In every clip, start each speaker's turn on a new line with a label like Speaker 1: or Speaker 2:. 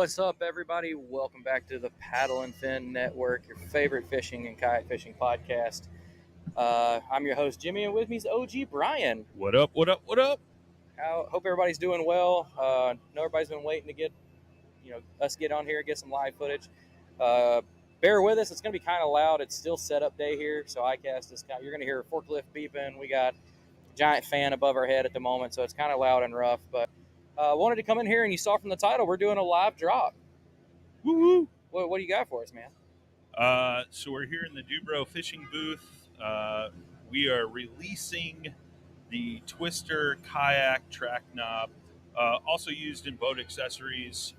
Speaker 1: What's up, everybody? Welcome back to the Paddle and Fin Network, your favorite fishing and kayak fishing podcast. I'm your host, Jimmy, and with me is OG Brian.
Speaker 2: What up, what up, what up?
Speaker 1: Hope everybody's doing well. Know everybody's been waiting to get us get on here and get some live footage. Bear with us. It's going to be kind of loud. It's still setup day here, so Icast is you're going to hear a forklift beeping. We got a giant fan above our head at the moment, so it's kind of loud and rough, but wanted to come in here, and you saw from the title, we're doing a live drop.
Speaker 2: Woo-woo!
Speaker 1: What do you got for us, man?
Speaker 2: So we're here in the Dubro fishing booth. We are releasing the Twister kayak track knob, also used in boat accessories.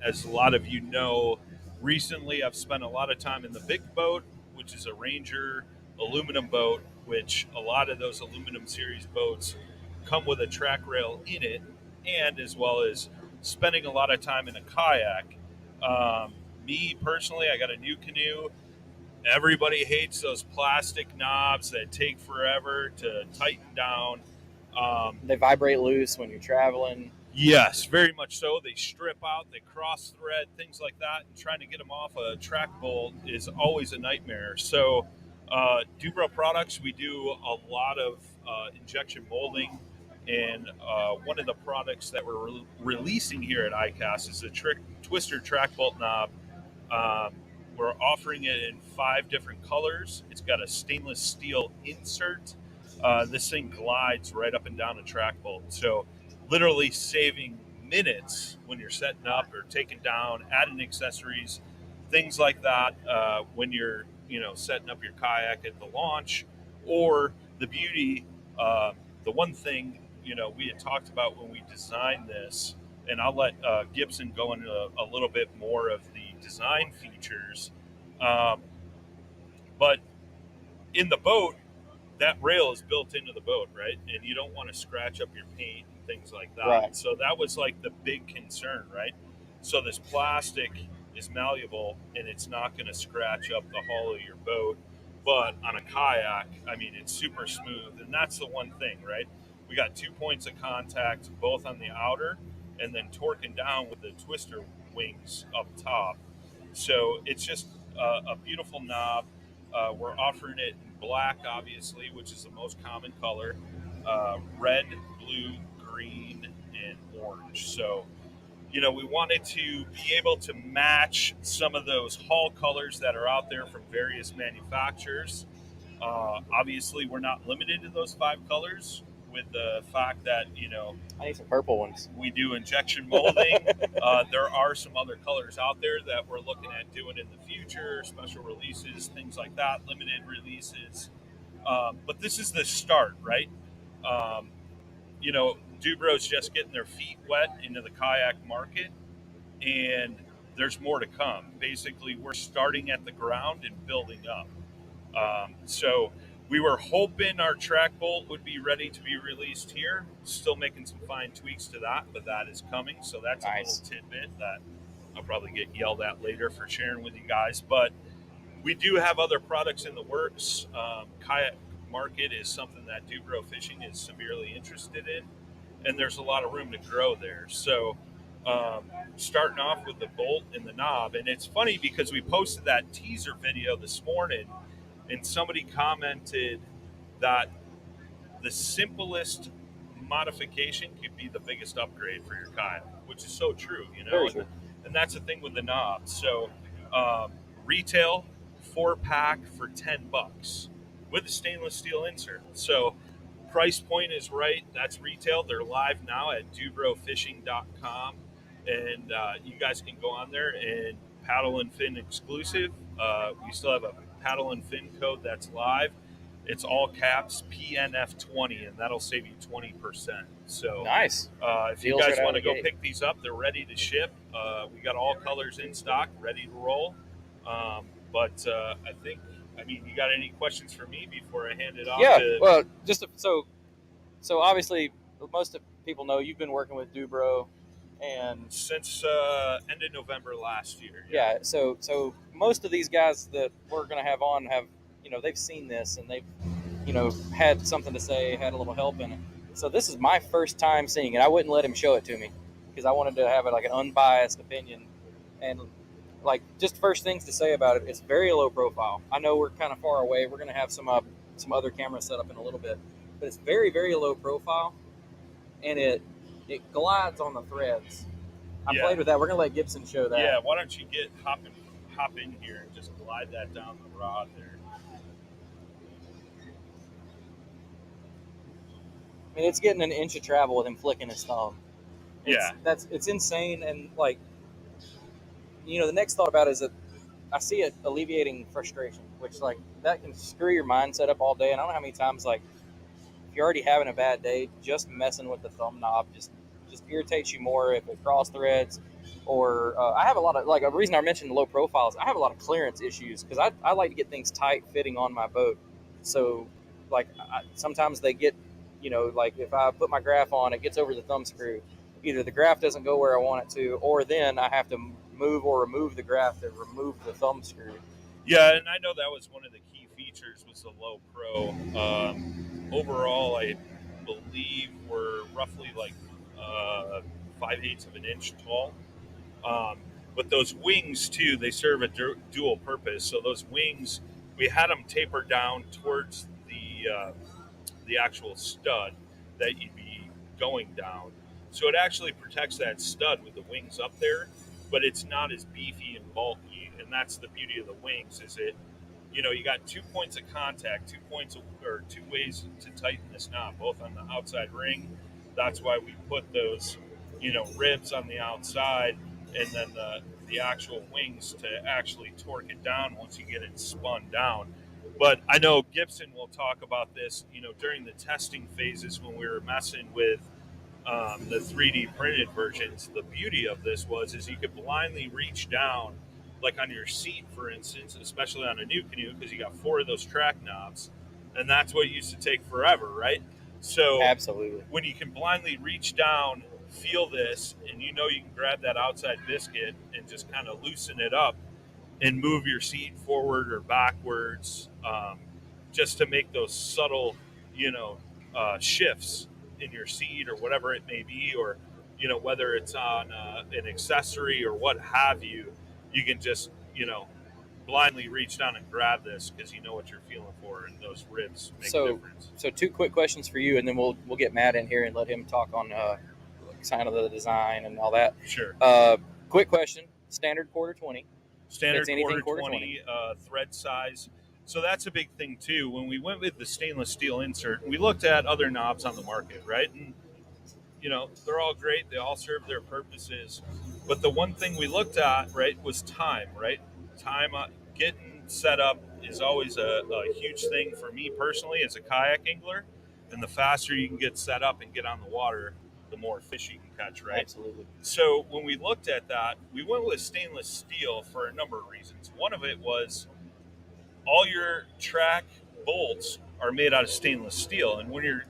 Speaker 2: As a lot of you know, recently I've spent a lot of time in the big boat, which is a Ranger aluminum boat, which a lot of those aluminum series boats come with a track rail in it, and as well as spending a lot of time in a kayak. Me personally, I got a new canoe. Everybody hates those plastic knobs that take forever to tighten down.
Speaker 1: They vibrate loose when you're traveling.
Speaker 2: Yes, very much so. They strip out, they cross thread, things like that, and trying to get them off a track bolt is always a nightmare. So Dubro products, we do a lot of injection molding, and one of the products that we're releasing here at Icast is a Twister track bolt knob. We're offering it in 5 different colors. It's got a stainless steel insert. This thing glides right up and down a track bolt. So literally saving minutes when you're setting up or taking down, adding accessories, things like that when you're setting up your kayak at the launch. Or the beauty, the one thing we had talked about when we designed this, and I'll let Gibson go into a little bit more of the design features. But in the boat, that rail is built into the boat, right? And you don't want to scratch up your paint and things like that.
Speaker 1: Right.
Speaker 2: So that was like the big concern, right? So this plastic is malleable and it's not going to scratch up the hull of your boat. But on a kayak, I mean, it's super smooth. And that's the one thing, right? We got 2 points of contact, both on the outer, and then torquing down with the Twister wings up top. So it's just a beautiful knob. We're offering it in black, obviously, which is the most common color, red, blue, green, and orange. So, we wanted to be able to match some of those hull colors that are out there from various manufacturers. Obviously, we're not limited to those 5 colors, with the fact that,
Speaker 1: I need some purple ones.
Speaker 2: We do injection molding. There are some other colors out there that we're looking at doing in the future, special releases, things like that, limited releases. But this is the start, right? Dubro's just getting their feet wet into the kayak market, and there's more to come. Basically, we're starting at the ground and building up. So we were hoping our track bolt would be ready to be released here. Still making some fine tweaks to that, but that is coming. So that's
Speaker 1: nice.
Speaker 2: A little tidbit that I'll probably get yelled at later for sharing with you guys. But we do have other products in the works. Kayak market is something that Dubro Fishing is severely interested in, and there's a lot of room to grow there. So starting off with the bolt and the knob. And it's funny because we posted that teaser video this morning, and somebody commented that the simplest modification could be the biggest upgrade for your kayak, which is so true,
Speaker 1: Very true.
Speaker 2: And that's the thing with the knob. So retail 4-pack for $10 with a stainless steel insert. So price point is right. That's retail. They're live now at dubrofishing.com, and you guys can go on there and Paddle and Fin exclusive. We still have a Paddle and Fin code that's live. It's all caps PNF20, and that'll save you 20%. So
Speaker 1: nice.
Speaker 2: If you guys want to go pick these up, they're ready to ship. We got all colors in stock, ready to roll. But you got any questions for me before I hand it off?
Speaker 1: Yeah. Well, so obviously most of people know you've been working with Dubro, and
Speaker 2: since end of November last year.
Speaker 1: Yeah. So most of these guys that we're going to have on have, they've seen this and they've, had something to say, had a little help in it. So this is my first time seeing it. I wouldn't let him show it to me because I wanted to have it like an unbiased opinion And like, just first things to say about it, it's very low profile. I know we're kind of far away. We're going to have some other cameras set up in a little bit, but it's very, very low profile, and it glides on the threads. I
Speaker 2: Yeah.
Speaker 1: played with that. We're going to let Gibson show that.
Speaker 2: Yeah, why don't you hop in here and just glide that down the rod there.
Speaker 1: I mean, it's getting an inch of travel with him flicking his thumb.
Speaker 2: Yeah.
Speaker 1: It's insane. And like, the next thought about it is that I see it alleviating frustration, which like that can screw your mindset up all day. And I don't know how many times, like, if you're already having a bad day, just messing with the thumb knob just irritates you more if it cross threads. Or I have a lot of, like, a reason I mentioned low profiles. I have a lot of clearance issues because I like to get things tight fitting on my boat. So like, sometimes they get, like if I put my graph on, it gets over the thumb screw. Either the graph doesn't go where I want it to, or then I have to move or remove the graph to remove the thumb screw.
Speaker 2: Yeah, and I know that was one of the key features was the low pro. Overall, I believe we're roughly like 5/8 of an inch tall. But those wings too, they serve a dual purpose. So those wings, we had them taper down towards the actual stud that you'd be going down. So it actually protects that stud with the wings up there, but it's not as beefy and bulky. And that's the beauty of the wings is you got 2 points of contact, 2 points or 2 ways to tighten this knob, both on the outside ring. That's why we put those, ribs on the outside and then the actual wings to actually torque it down once you get it spun down. But I know Gibson will talk about this, during the testing phases when we were messing with the 3D printed versions. The beauty of this is you could blindly reach down, like on your seat, for instance, especially on a new canoe, because you got 4 of those track knobs, and that's what used to take forever, right? So
Speaker 1: Absolutely.
Speaker 2: when you can blindly reach down, feel this, and you can grab that outside biscuit and just kind of loosen it up and move your seat forward or backwards, just to make those subtle, shifts in your seat or whatever it may be, or whether it's on an accessory or what have you, you can just blindly reach down and grab this because you know what you're feeling for, and those ribs make a difference.
Speaker 1: So 2 quick questions for you, and then we'll get Matt in here and let him talk on kind of the design and all that.
Speaker 2: Sure.
Speaker 1: Quick question: standard quarter 20.
Speaker 2: Standard
Speaker 1: anything
Speaker 2: quarter 20 thread size. So that's a big thing too. When we went with the stainless steel insert, we looked at other knobs on the market, right? And they're all great. They all serve their purposes. But the one thing we looked at, right, was time, right? Time getting set up is always a huge thing for me personally as a kayak angler. And the faster you can get set up and get on the water, the more fish you can catch, right?
Speaker 1: Absolutely.
Speaker 2: So when we looked at that, we went with stainless steel for a number of reasons. One of it was all your track bolts are made out of stainless steel. And when you're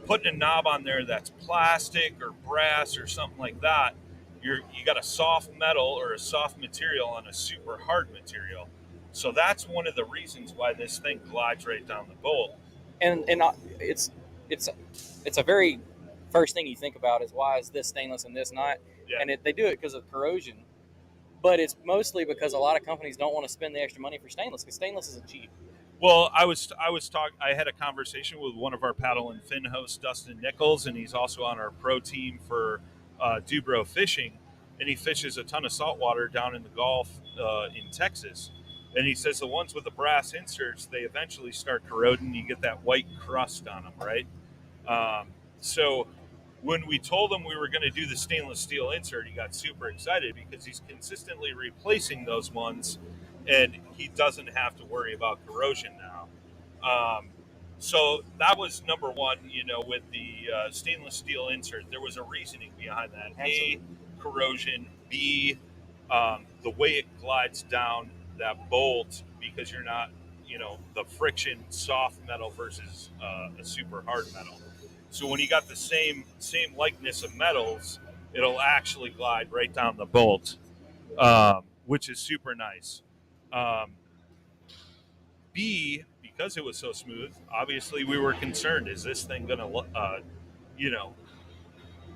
Speaker 2: putting a knob on there that's plastic or brass or something like that, you got a soft metal or a soft material on a super hard material. So that's one of the reasons why this thing glides right down the bolt.
Speaker 1: And it's a very first thing you think about is, why is this stainless and this not?
Speaker 2: Yeah.
Speaker 1: And they do it because of corrosion, but it's mostly because a lot of companies don't want to spend the extra money for stainless, because stainless isn't cheap.
Speaker 2: Well, I had a conversation with one of our paddle and fin hosts, Dustin Nichols, and he's also on our pro team for Dubro fishing, and he fishes a ton of saltwater down in the Gulf in Texas. And he says the ones with the brass inserts, they eventually start corroding. You get that white crust on them, right? So when we told him we were going to do the stainless steel insert, he got super excited because he's consistently replacing those ones, and he doesn't have to worry about corrosion now. So that was number one, with the stainless steel insert. There was a reasoning behind that.
Speaker 1: Absolutely.
Speaker 2: A, corrosion. B, the way it glides down that bolt, because you're not, the friction soft metal versus a super hard metal. So when you got the same likeness of metals, it'll actually glide right down the bolt, which is super nice. B, because it was so smooth, obviously we were concerned, is this thing going to,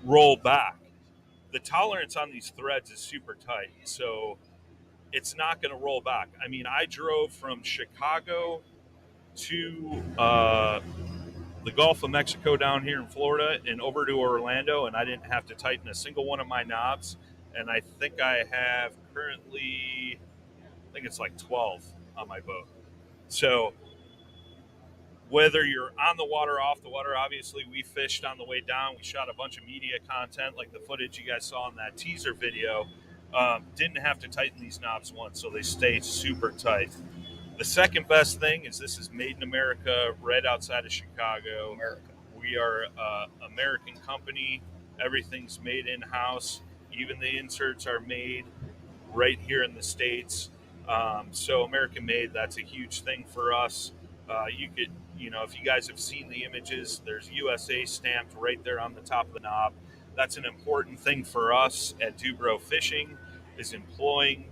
Speaker 2: roll back? the tolerance on these threads is super tight, so it's not going to roll back. I mean, I drove from Chicago to the Gulf of Mexico down here in Florida and over to Orlando, and I didn't have to tighten a single one of my knobs. And I think I have currently, I think it's like 12 on my boat. So whether you're on the water, off the water, obviously we fished on the way down. We shot a bunch of media content like the footage you guys saw in that teaser video. Didn't have to tighten these knobs once, so they stay super tight. The second best thing is this is made in America, right outside of Chicago.
Speaker 1: America.
Speaker 2: We are an American company. Everything's made in-house. Even the inserts are made right here in the States. So American made, that's a huge thing for us. You could, if you guys have seen the images, there's USA stamped right there on the top of the knob. That's an important thing for us at Dubro Fishing, is employing,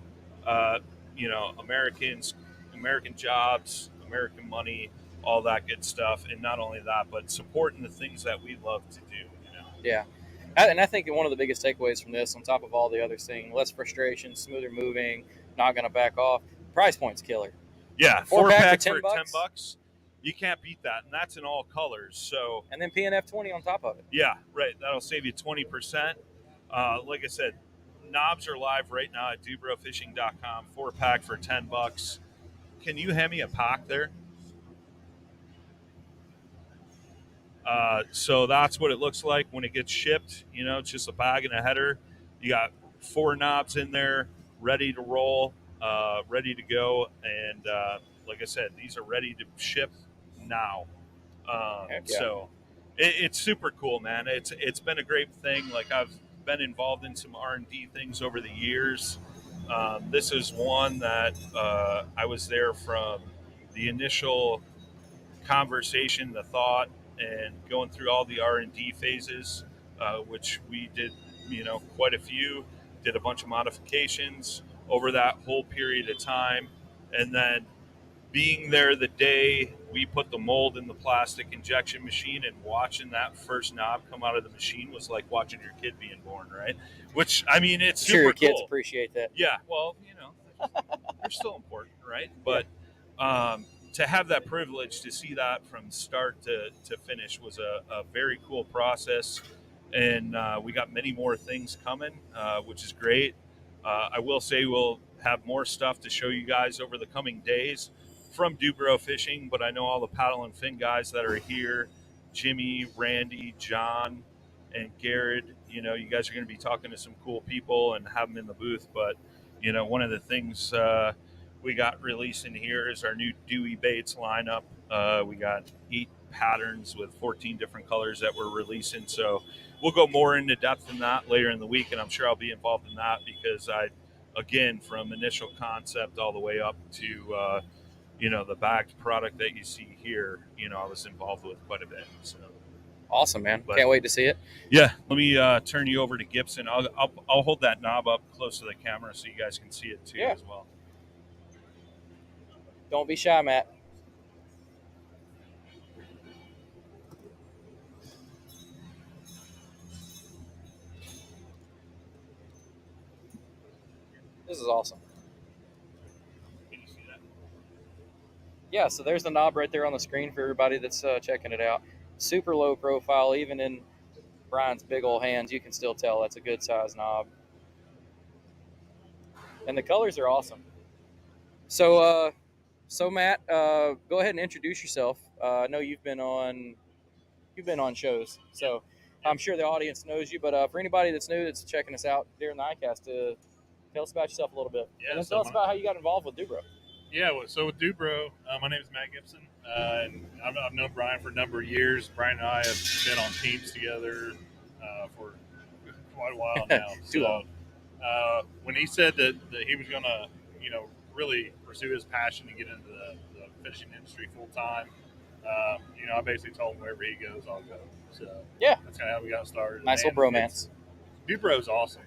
Speaker 2: Americans, American jobs, American money, all that good stuff. And not only that, but supporting the things that we love to do.
Speaker 1: Yeah. And I think one of the biggest takeaways from this, on top of all the other things, less frustration, smoother moving, not going to back off, price point's killer.
Speaker 2: Yeah,
Speaker 1: four
Speaker 2: packs
Speaker 1: for
Speaker 2: $10. You can't beat that, and that's in all colors. So,
Speaker 1: and then PNF 20 on top of it.
Speaker 2: Yeah, right. That'll save you 20%. Like I said, knobs are live right now at dubrofishing.com. 4-pack for $10. Can you hand me a pack there? So that's what it looks like when it gets shipped. It's just a bag and a header. You got 4 knobs in there, ready to roll, ready to go. And like I said, these are ready to ship now. So it's super cool, man. It's been a great thing. Like, I've been involved in some R&D things over the years. This is one that I was there from the initial conversation, the thought, and going through all the R&D phases, which we did, quite a few, did a bunch of modifications over that whole period of time. And then being there the day we put the mold in the plastic injection machine, and watching that first knob come out of the machine was like watching your kid being born, right? Which, I mean, it's super
Speaker 1: your kids
Speaker 2: cool.
Speaker 1: Appreciate that.
Speaker 2: Yeah, well, they're still important, right? But to have that privilege to see that from start to finish was a very cool process. And we got many more things coming, which is great. I will say we'll have more stuff to show you guys over the coming days from Dubro Fishing, but I know all the paddle and fin guys that are here, Jimmy, Randy, John, and Garrett, you guys are going to be talking to some cool people and have them in the booth. But, one of the things we got releasing here is our new Dewey Baits lineup. We got 8 patterns with 14 different colors that we're releasing. So we'll go more into depth in that later in the week, and I'm sure I'll be involved in that because again, from initial concept all the way up to, the bagged product that you see here, I was involved with quite a bit. So
Speaker 1: awesome, man. Can't wait to see it.
Speaker 2: Yeah. Let me turn you over to Gibson. I'll hold that knob up close to the camera so you guys can see it too as well.
Speaker 1: Don't be shy, Matt. This is awesome.
Speaker 2: Can you see that?
Speaker 1: Yeah, so there's the knob right there on the screen for everybody that's checking it out. Super low profile, even in Brian's big old hands, you can still tell that's a good size knob. And the colors are awesome. So Matt, go ahead and introduce yourself. I know you've been on shows, so I'm sure the audience knows you. But for anybody that's new, that's checking us out during the Icast, tell us about yourself a little bit.
Speaker 3: Yeah,
Speaker 1: and then tell us about how you got involved with Dubro.
Speaker 3: Yeah, so with Dubro, my name is Matt Gibson, and I've known Brian for a number of years. Brian and I have been on teams together for quite a while now.
Speaker 1: Too long.
Speaker 3: When he said that he was going to, really pursue his passion and get into the fishing industry full time, I basically told him wherever he goes, I'll go. So
Speaker 1: yeah,
Speaker 3: that's kind of how we got started.
Speaker 1: Nice little bromance.
Speaker 3: Dubro's awesome.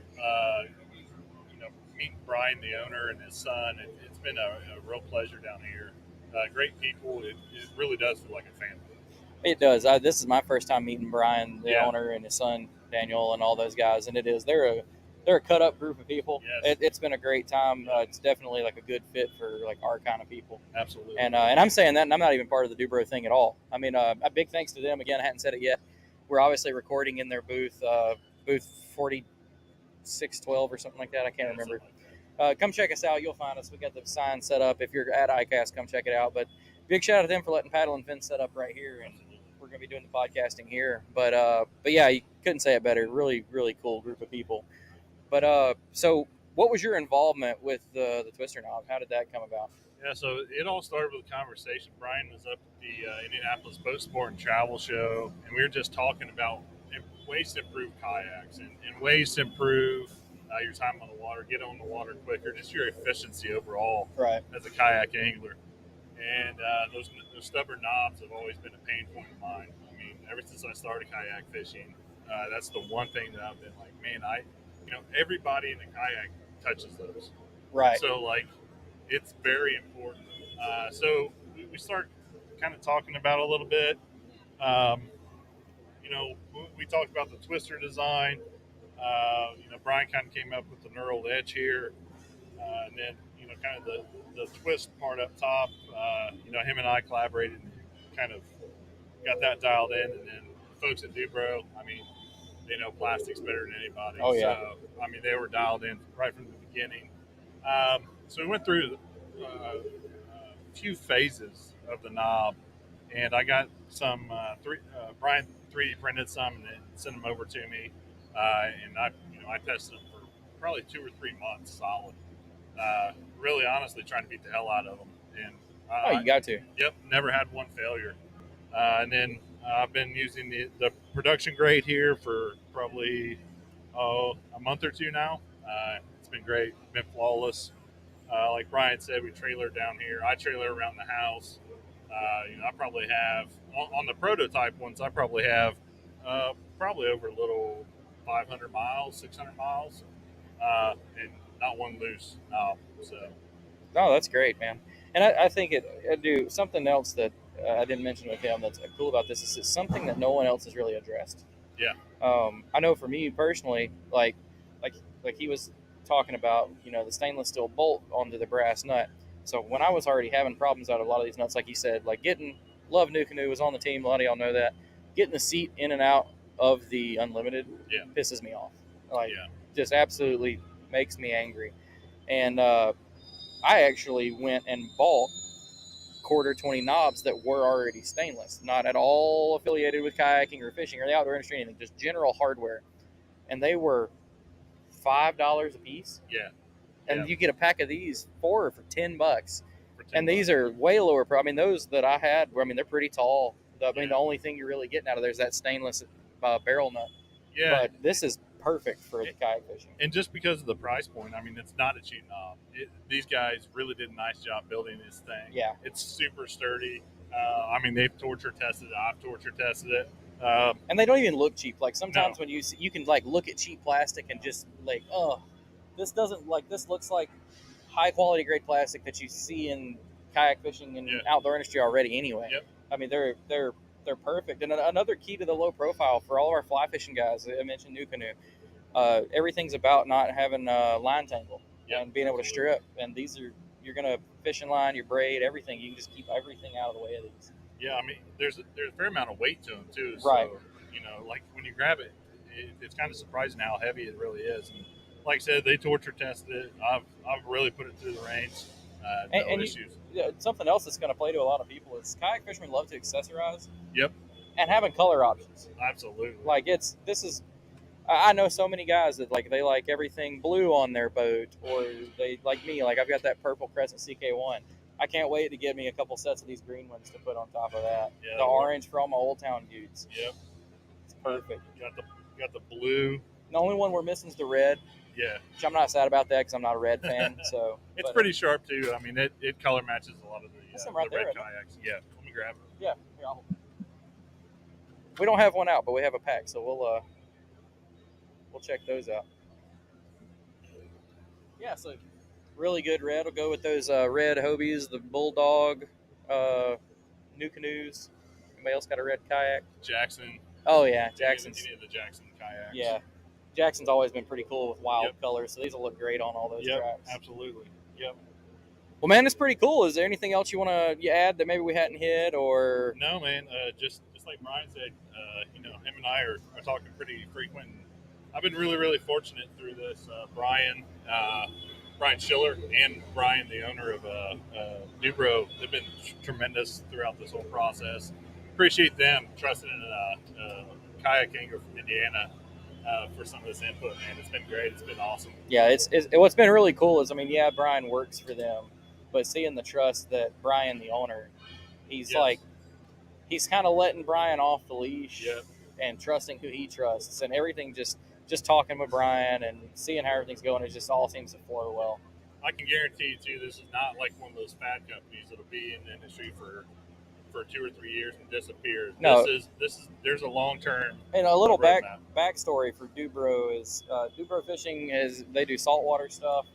Speaker 3: Meeting Brian, the owner, and his son, it's been a real pleasure down here. Great people. It really does feel like a family.
Speaker 1: It does. This is my first time meeting Brian, the owner, and his son. Daniel and all those guys, and they're a cut up group of people.
Speaker 3: Yes.
Speaker 1: It's been a great time. It's definitely like a good fit for like our kind of people.
Speaker 3: Absolutely.
Speaker 1: And I'm saying that, and I'm not even part of the Dubro thing at all. I mean, a big thanks to them again. I hadn't said it yet. We're obviously recording in their booth, booth 4612 or something like that. I can't remember. Come check us out. You'll find us. We got the sign set up. If you're at Icast, come check it out. But big shout out to them for letting Paddle and Fin set up right here, and we're going to be doing the podcasting here. But yeah, you couldn't say it better. Really, really cool group of people. But so what was your involvement with the Twister knob? How did that come about?
Speaker 3: Yeah, so it all started with a conversation. Brian was up at the Indianapolis Boat Sport and Travel Show, and we were just talking about ways to improve kayaks and ways to improve your time on the water, get on the water quicker, just your efficiency overall as a kayak angler. And those stubborn knobs have always been a pain point of mine. I mean, ever since I started kayak fishing, that's the one thing that I've been like, man, everybody in the kayak touches those.
Speaker 1: Right.
Speaker 3: So, like, it's very important. So we start kind of talking about it a little bit. We talked about the twister design. Brian kind of came up with the knurled edge here. And then, kind of the twist part up top, him and I collaborated and kind of got that dialed in. And then folks at Dubro, I mean, they know plastics better than anybody.
Speaker 1: Oh, yeah.
Speaker 3: So, I mean, they were dialed in right from the beginning. So we went through a few phases of the knob, and I got some, Brian 3D printed some and sent them over to me. And I tested them for probably 2 or 3 months solid. Really honestly trying to beat the hell out of them. And
Speaker 1: you got to.
Speaker 3: Yep, never had one failure. And then I've been using the production grade here for probably a month or two now. It's been great, been flawless. Like Brian said, we trailer down here. I trailer around the house. I probably have on the prototype ones. I probably have probably over a little 500 miles, 600 miles, and not one loose knob. So,
Speaker 1: no, that's great, man. And I think I do something else that I didn't mention with him that's cool about this is it's something that no one else has really addressed.
Speaker 3: Yeah.
Speaker 1: I know for me personally, like he was talking about, the stainless steel bolt onto the brass nut. So when I was already having problems out of a lot of these nuts, like you said, like Love New Canoe was on the team. A lot of y'all know that. Getting the seat in and out of the Unlimited pisses me off. Just absolutely makes me angry. And I actually went and bought quarter 20 knobs that were already stainless, not at all affiliated with kayaking or fishing or the outdoor industry, anything, just general hardware. And they were $5 a piece.
Speaker 3: Yeah.
Speaker 1: And you get a pack of these for $10. And these are way lower. I mean, those that I had, they're pretty tall. The only thing you're really getting out of there is that stainless barrel nut.
Speaker 3: Yeah.
Speaker 1: But this is perfect for the kayak fishing.
Speaker 3: And just because of the price point, it's not a cheap knob. These guys really did a nice job building this thing.
Speaker 1: Yeah.
Speaker 3: It's super sturdy. They've torture tested it. I've torture tested it.
Speaker 1: And they don't even look cheap. Like sometimes when you can like look at cheap plastic and just like, this looks like high quality grade plastic that you see in kayak fishing and outdoor industry already anyway.
Speaker 3: Yep.
Speaker 1: They're perfect. And another key to the low profile for all of our fly fishing guys, I mentioned New Canoe, everything's about not having a line tangle and being able to strip. And you're going to fish in line, your braid, everything. You can just keep everything out of the way of these.
Speaker 3: Yeah, there's a fair amount of weight to them too.
Speaker 1: Right.
Speaker 3: So, like when you grab it, it's kind of surprising how heavy it really is. And like I said, they torture tested it. I've really put it through the range. No issues.
Speaker 1: Something else that's going to play to a lot of people is kayak fishermen love to accessorize.
Speaker 3: Yep.
Speaker 1: And having color options.
Speaker 3: Absolutely.
Speaker 1: I know so many guys that they like everything blue on their boat, or they like me. Like I've got that purple Crescent CK1. I can't wait to get me a couple sets of these green ones to put on top of that.
Speaker 3: Yeah,
Speaker 1: the orange for all my Old Town dudes.
Speaker 3: Yep.
Speaker 1: It's perfect.
Speaker 3: You got the blue.
Speaker 1: The only one we're missing is the red.
Speaker 3: Yeah.
Speaker 1: Which I'm not sad about that because I'm not a red fan. So
Speaker 3: it's pretty sharp too. It color matches a lot of the
Speaker 1: right
Speaker 3: red
Speaker 1: there,
Speaker 3: kayaks. Yeah. Let me grab it.
Speaker 1: Yeah. We don't have one out, but we have a pack, so we'll check those out. Yeah, so really good red. We'll go with those red Hobies, the Bulldog, New Canoes. Anybody else got a red kayak?
Speaker 3: Jackson.
Speaker 1: Oh yeah,
Speaker 3: Any of the Jackson kayaks.
Speaker 1: Yeah, Jackson's always been pretty cool with wild
Speaker 3: Yep.
Speaker 1: colors, so these will look great on all those
Speaker 3: Yep,
Speaker 1: tracks.
Speaker 3: absolutely. Yep.
Speaker 1: Well, man, it's pretty cool. Is there anything else you want to add that maybe we hadn't hit, or?
Speaker 3: No, man. Just like Brian said, him and I are talking pretty frequent. And I've been really fortunate through this. Brian Schiller and Brian, the owner of Dubro, they've been tremendous throughout this whole process. Appreciate them trusting in a kayak angler from Indiana for some of this input, man. It's been great. It's been awesome.
Speaker 1: Yeah, it's what's been really cool is, I mean, yeah, Brian works for them, but seeing the trust that Brian, the owner, he's he's kind of letting Brian off the leash and trusting who he trusts, and everything just talking with Brian and seeing how everything's going, it just all seems to flow well.
Speaker 3: I can guarantee you too, this is not like one of those fad companies that'll be in the industry for 2 or 3 years and disappear.
Speaker 1: No.
Speaker 3: There's a long term.
Speaker 1: And a little backstory for Dubro is Dubro Fishing they do saltwater stuff.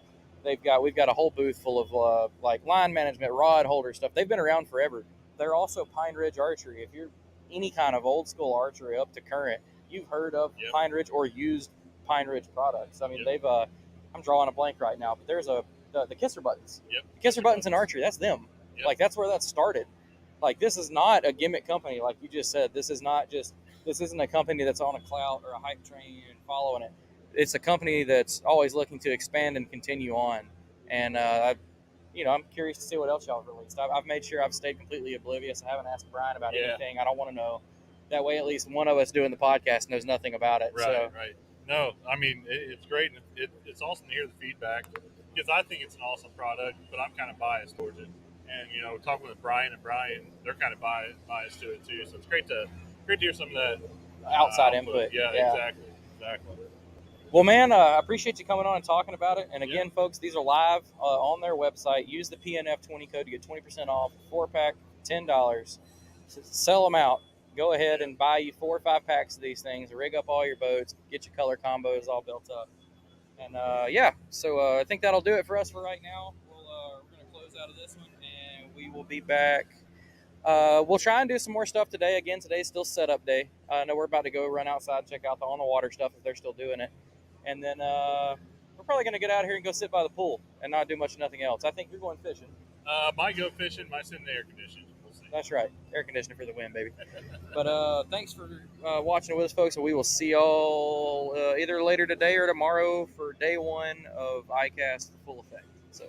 Speaker 1: We've got a whole booth full of like line management, rod holder stuff. They've been around forever. They're also Pine Ridge Archery. If you're any kind of old school archery up to current, you've heard of Pine Ridge or used Pine Ridge products. I mean, they've I'm drawing a blank right now, but there's the kisser buttons. The kisser buttons in archery, that's them. Like that's where that started. Like this is not a gimmick company, like you just said. This isn't a company that's on a clout or a hype train and following it. It's a company that's always looking to expand and continue on. And I'm curious to see what else y'all have released. I've made sure I've stayed completely oblivious. I haven't asked Brian about anything. I don't want to know. That way, at least one of us doing the podcast knows nothing about it.
Speaker 3: Right. No, I mean it's great. It's awesome to hear the feedback because I think it's an awesome product, but I'm kind of biased towards it. And talking with Brian, they're kind of biased to it too. So it's great to hear some of that
Speaker 1: outside input.
Speaker 3: Yeah, exactly.
Speaker 1: Well, man, I appreciate you coming on and talking about it. And again, folks, these are live on their website. Use the PNF20 code to get 20% off. 4-pack, $10. Sell them out. Go ahead and buy you 4 or 5 packs of these things. Rig up all your boats. Get your color combos all built up. And so I think that'll do it for us for right now. We're going to close out of this one, and we will be back. We'll try and do some more stuff today. Again, today's still setup day. I know we're about to go run outside and check out the on the water stuff if they're still doing it. And then we're probably going to get out of here and go sit by the pool and not do nothing else. I think you're going fishing.
Speaker 3: Might go fishing, might sit in the air conditioning. We'll see.
Speaker 1: That's right. Air conditioner for the win, baby. But thanks for watching with us, folks. And we will see y'all either later today or tomorrow for day 1 of Icast Full Effect. So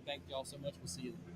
Speaker 1: thank y'all so much. We'll see you then.